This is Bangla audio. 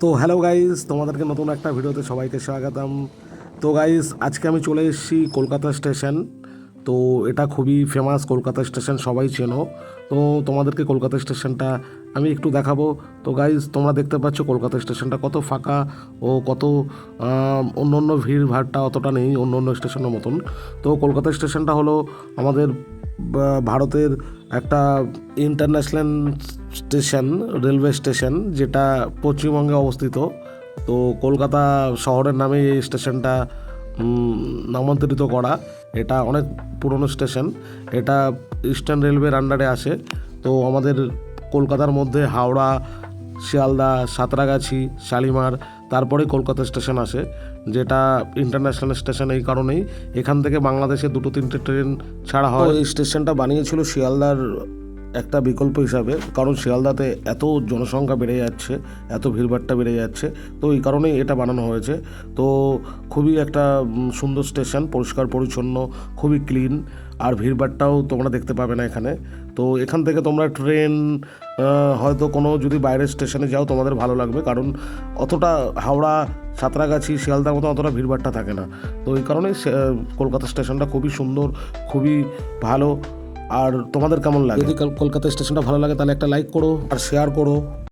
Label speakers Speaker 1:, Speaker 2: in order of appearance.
Speaker 1: তো হ্যালো গাইস, তোমাদেরকে নতুন একটা ভিডিওতে সবাইকে স্বাগতম। তো গাইস, আজকে আমি চলে এসেছি কলকাতা স্টেশন। তো এটা খুবই ফেমাস কলকাতা স্টেশন, সবাই চেনো। তো তোমাদেরকে কলকাতা স্টেশনটা আমি একটু দেখাবো। তো গাইস, তোমরা দেখতে পাচ্ছ কলকাতা স্টেশনটা কত ফাঁকা ও কত অন্য অন্য ভিড় ভাড়টা অতটা নেই অন্য অন্য স্টেশনের মতন। তো কলকাতা স্টেশনটা হলো আমাদের ভারতের একটা ইন্টারন্যাশনাল স্টেশন, রেলওয়ে স্টেশন, যেটা পশ্চিমবঙ্গে অবস্থিত। তো কলকাতা শহরের নামে এই স্টেশনটা নামান্তরিত করা। এটা অনেক পুরনো স্টেশন। এটা ইস্টার্ন রেলওয়ের আন্ডারে আসে। তো আমাদের কলকাতার মধ্যে হাওড়া, শিয়ালদা, সাঁতরাগাছি, শালিমার, তারপরে কলকাতা স্টেশন আসে, যেটা ইন্টারন্যাশনাল স্টেশন। এই কারণেই এখান থেকে বাংলাদেশে 2-3টে ট্রেন ছাড়া হয়। এই স্টেশনটা বানিয়েছিল শিয়ালদার একটা বিকল্প হিসাবে, কারণ শিয়ালদাতে এত জনসংখ্যা বেড়ে যাচ্ছে, এত ভিড়ভাট্টা বেড়ে যাচ্ছে। তো এই কারণেই এটা বানানো হয়েছে। তো খুবই একটা সুন্দর স্টেশন, পরিষ্কার পরিচ্ছন্ন, খুবই ক্লিন। আর ভিড়ভাট্টাও তোমরা দেখতে পাবে না এখানে। তো এখান থেকে তোমরা ট্রেন হয়তো কোনো যদি বাইরের স্টেশনে যাও তোমাদের ভালো লাগবে, কারণ অতটা হাওড়া, সাঁতরাগাছি, শিয়ালদার মতো অতটা ভিড়ভাট্টা থাকে না। তো এই কারণেই কলকাতা স্টেশনটা খুবই সুন্দর, খুবই ভালো। আর তোমাদের কেমন লাগে? যদি কলকাতা স্টেশনটা ভালো লাগে তাহলে একটা লাইক করো আর শেয়ার করো।